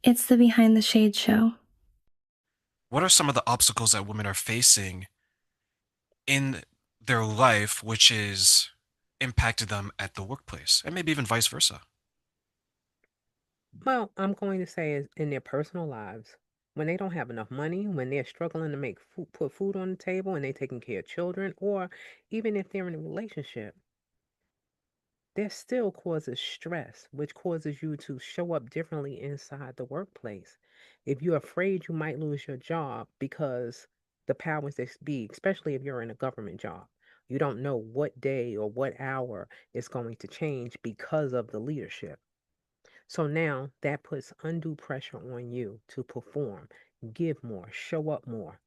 It's the Behind the Shade show. What are some of the obstacles that women are facing in their life, which is impacted them at the workplace, and maybe even vice versa? Well, I'm going to say is in their personal lives, when they don't have enough money, when they're struggling to make food, put food on the table, and they're taking care of children, or even if they're in a relationship, there still causes stress, which causes you to show up differently inside the workplace. If you're afraid you might lose your job because the powers that be, especially if you're in a government job, you don't know what day or what hour is going to change because of the leadership. So now that puts undue pressure on you to perform, give more, show up more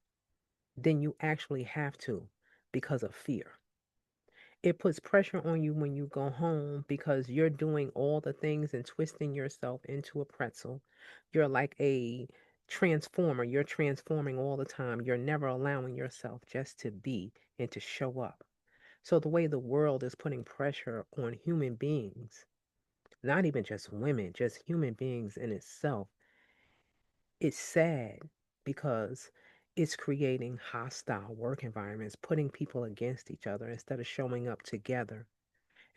than you actually have to because of fear. It puts pressure on you when you go home because you're doing all the things and twisting yourself into a pretzel. You're like a transformer. You're transforming all the time. You're never allowing yourself just to be and to show up. So, the way the world is putting pressure on human beings, not even just women, just human beings in itself, it's sad because it's creating hostile work environments, putting people against each other instead of showing up together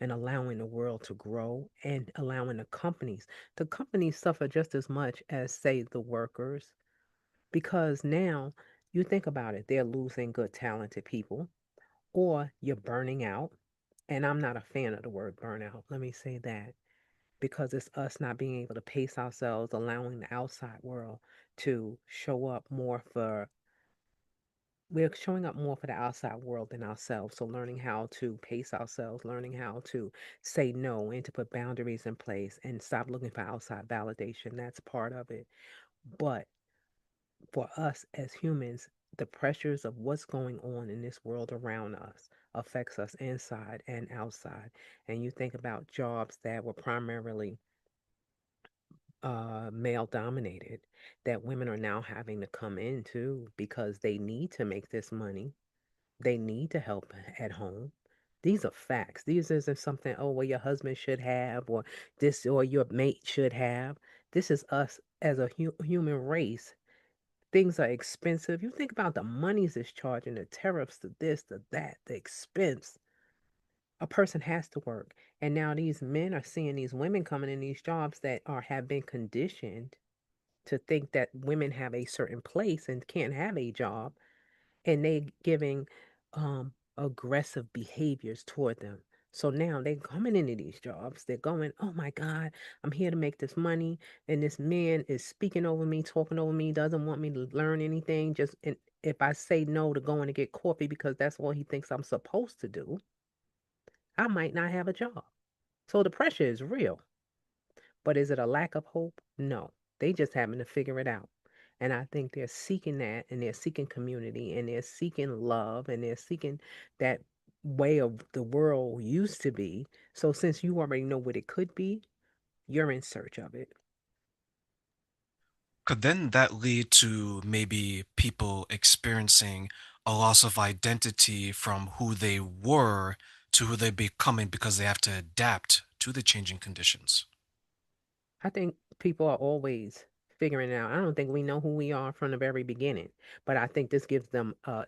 and allowing the world to grow and allowing the companies. The companies suffer just as much as, say, the workers, because now you think about it, they're losing good, talented people, or you're burning out. And I'm not a fan of the word burnout. Let me say that because it's us not being able to pace ourselves, allowing the outside world to show up more for, we're showing up more for the outside world than ourselves. So learning how to pace ourselves, learning how to say no and to put boundaries in place and stop looking for outside validation. That's part of it. But for us as humans, the pressures of what's going on in this world around us affects us inside and outside. And you think about jobs that were primarily male dominated, that women are now having to come into because they need to make this money. They need to help at home. These are facts. These isn't something, oh, well, your husband should have, or this, or your mate should have. This is us as a human race. Things are expensive. You think about the monies it's charging, the tariffs, the this, the that, the expense. A person has to work. And now these men are seeing these women coming in these jobs that are have been conditioned to think that women have a certain place and can't have a job, and they giving aggressive behaviors toward them. So now they coming into these jobs, they're going, oh my God, I'm here to make this money, and this man is speaking over me, talking over me, doesn't want me to learn anything. Just and if I say no to going to get coffee because that's all he thinks I'm supposed to do, I might not have a job. So the pressure is real. But is it a lack of hope? No. They just having to figure it out. And I think they're seeking that, and they're seeking community, and they're seeking love, and they're seeking that way of the world used to be. So since you already know what it could be, you're in search of it. Could then that lead to maybe people experiencing a loss of identity from who they were to who they're becoming because they have to adapt to the changing conditions? I think people are always figuring it out. I don't think we know who we are from the very beginning, but I think this gives them a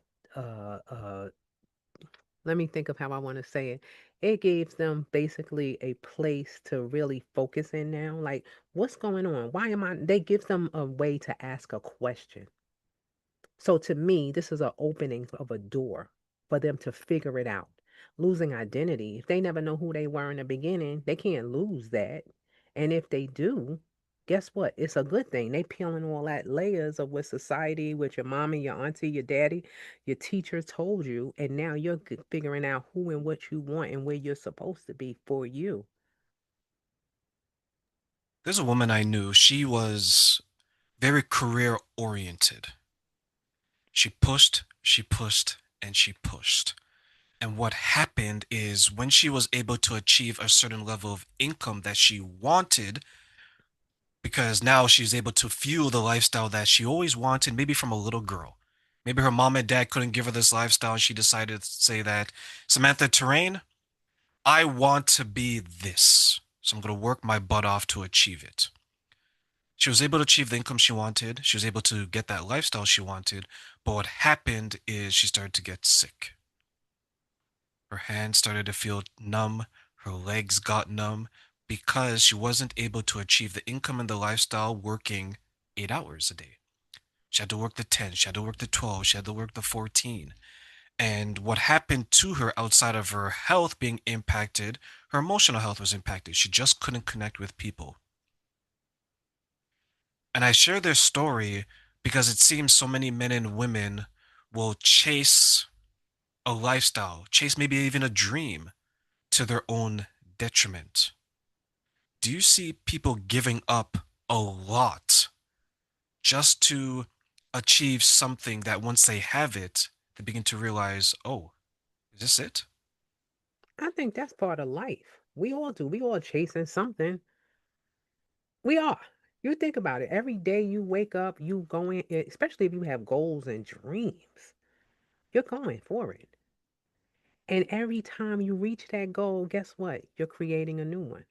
let me think of how I want to say it. It gives them basically a place to really focus in now. Like, what's going on? Why am I? They give them a way to ask a question. So to me, this is an opening of a door for them to figure it out. Losing identity, if they never know who they were in the beginning, they can't lose that. And if they do, guess what? It's a good thing. They peeling all that layers of what society, what your mommy, your auntie, your daddy, your teacher told you, and now you're figuring out who and what you want and where you're supposed to be for you. There's a woman I knew, she was very career oriented. She pushed, and she pushed. And what happened is when she was able to achieve a certain level of income that she wanted, because now she's able to fuel the lifestyle that she always wanted, maybe from a little girl. Maybe her mom and dad couldn't give her this lifestyle. And she decided to say that, Samantha Terrain, I want to be this. So I'm going to work my butt off to achieve it. She was able to achieve the income she wanted. She was able to get that lifestyle she wanted. But what happened is she started to get sick. Her hands started to feel numb. Her legs got numb because she wasn't able to achieve the income and the lifestyle working 8 hours a day. She had to work the 10, she had to work the 12, she had to work the 14. And what happened to her outside of her health being impacted, her emotional health was impacted. She just couldn't connect with people. And I share this story because it seems so many men and women will chase a lifestyle, chase maybe even a dream to their own detriment. Do you see people giving up a lot just to achieve something that once they have it, they begin to realize, oh, is this it? I think that's part of life. We all do. We all chasing something. We are. You think about it. Every day you wake up, you going, especially if you have goals and dreams, you're going for it. And every time you reach that goal, guess what? You're creating a new one.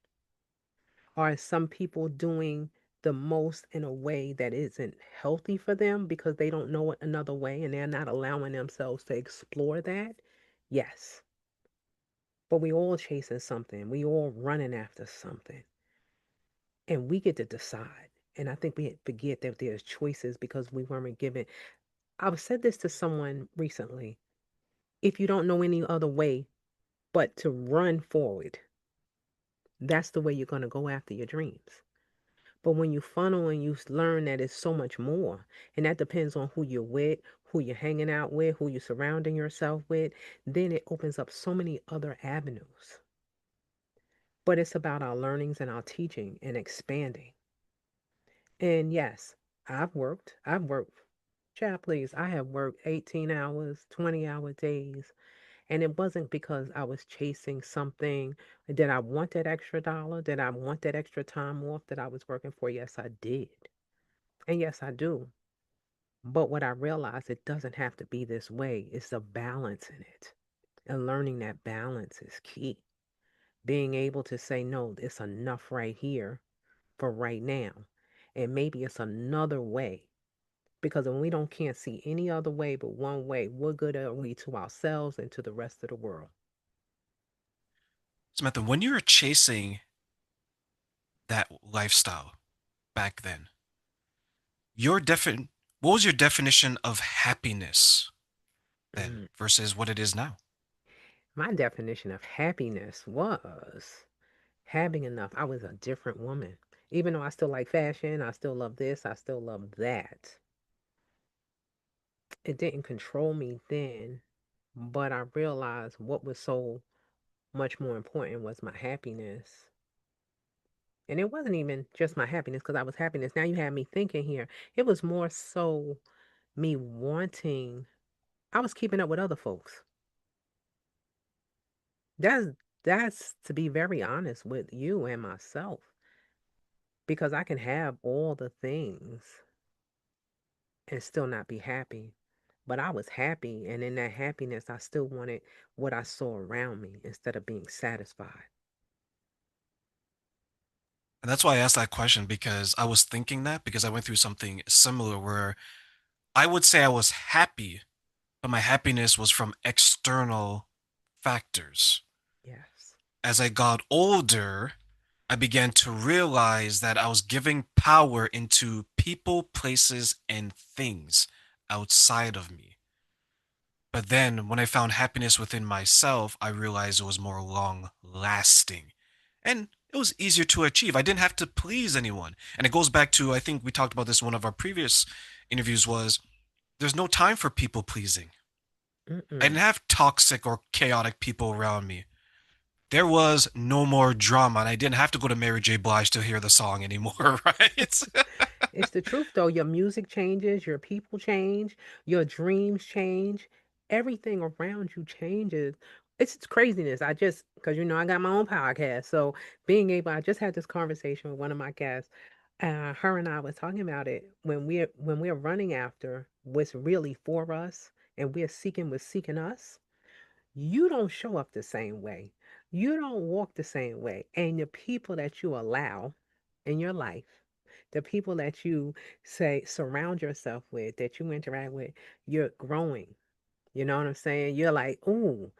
Are some people doing the most in a way that isn't healthy for them because they don't know another way and they're not allowing themselves to explore that? Yes. But we all chasing something. We all running after something. And we get to decide. And I think we forget that there's choices because we weren't given. I've said this to someone recently. If you don't know any other way but to run forward, that's the way you're going to go after your dreams. But when you funnel and you learn that it's so much more, and that depends on who you're with, who you're hanging out with, who you're surrounding yourself with, then it opens up so many other avenues. But it's about our learnings and our teaching and expanding. And yes, I've worked, child, please, I have worked 18 hours, 20-hour days. And it wasn't because I was chasing something. Did I want that extra dollar? Did I want that extra time off that I was working for? Yes, I did. And yes, I do. But what I realized, it doesn't have to be this way. It's a balance in it. And learning that balance is key. Being able to say, no, it's enough right here for right now. And maybe it's another way. Because when we don't can't see any other way but one way, what good are we to ourselves and to the rest of the world? Samantha, when you were chasing that lifestyle back then, what was your definition of happiness then Mm. versus what it is now? My definition of happiness was having enough. I was a different woman. Even though I still like fashion, I still love this, I still love that. It didn't control me then, but I realized what was so much more important was my happiness. And it wasn't even just my happiness because I was happiness. Now you have me thinking here. It was more so me wanting, I was keeping up with other folks. That's that's to be very honest with you and myself because I can have all the things and still not be happy. But I was happy, and in that happiness, I still wanted what I saw around me instead of being satisfied. And that's why I asked that question because I was thinking that because I went through something similar where I would say I was happy, but my happiness was from external factors. Yes. As I got older, I began to realize that I was giving power into people, places, and things outside of me. But then when I found happiness within myself, I realized it was more long lasting. And it was easier to achieve. I didn't have to please anyone. And it goes back to, I think we talked about this in one of our previous interviews, was there's no time for people pleasing. I didn't Mm-mm. have toxic or chaotic people around me. There was no more drama, and I didn't have to go to Mary J. Blige to hear the song anymore, right? It's the truth, though. Your music changes, your people change, your dreams change, everything around you changes. It's craziness. Because I got my own podcast. So I just had this conversation with one of my guests. Her and I was talking about it when we're running after what's really for us and we're seeking what's seeking us. You don't show up the same way. You don't walk the same way. And the people that you allow in your life The people that you say surround yourself with, that you interact with, you're growing. You know what I'm saying? You're like, ooh,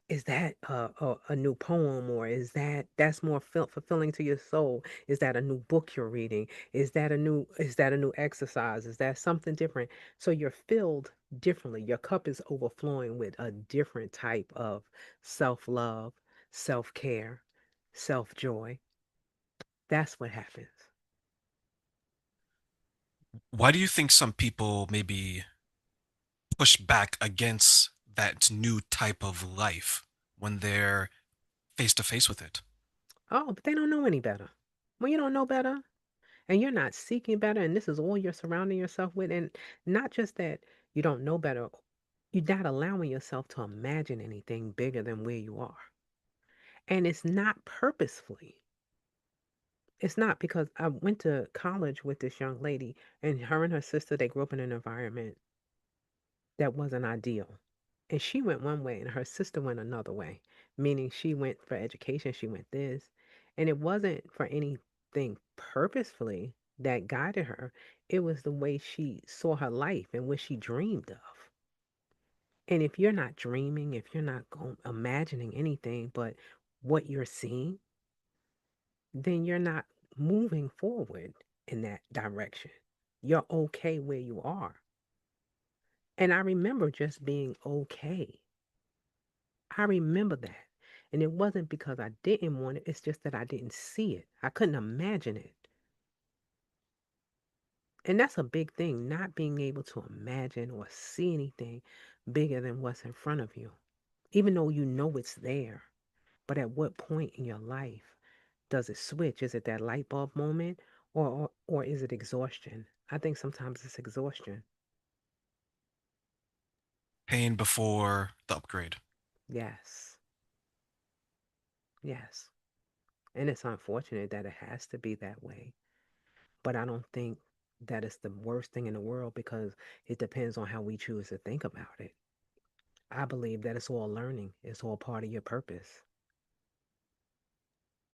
is that a new poem, or is that's more fulfilling to your soul? Is that a new book you're reading? Is that a new exercise? Is that something different? So you're filled differently. Your cup is overflowing with a different type of self-love, self-care, self-joy. That's what happens. Why do you think some people maybe push back against that new type of life when they're face to face with it? Oh, but they don't know any better. When you don't know better, and you're not seeking better, and this is all you're surrounding yourself with, and not just that you don't know better, you're not allowing yourself to imagine anything bigger than where you are. And it's not purposefully. It's not, because I went to college with this young lady, and her and her sister, they grew up in an environment that wasn't ideal. And she went one way and her sister went another way, meaning she went for education, she went this. And it wasn't for anything purposefully that guided her. It was the way she saw her life and what she dreamed of. And if you're not dreaming, if you're not imagining anything but what you're seeing, then you're not moving forward in that direction. You're okay where you are. And I remember just being okay. I remember that. And it wasn't because I didn't want it, it's just that I didn't see it. I couldn't imagine it. And that's a big thing, not being able to imagine or see anything bigger than what's in front of you, even though you know it's there. But at what point in your life does it switch? Is it that light bulb moment, or is it exhaustion? I think sometimes it's exhaustion. Pain before the upgrade. Yes. Yes. And it's unfortunate that it has to be that way. But I don't think that it's the worst thing in the world, because it depends on how we choose to think about it. I believe that it's all learning, it's all part of your purpose.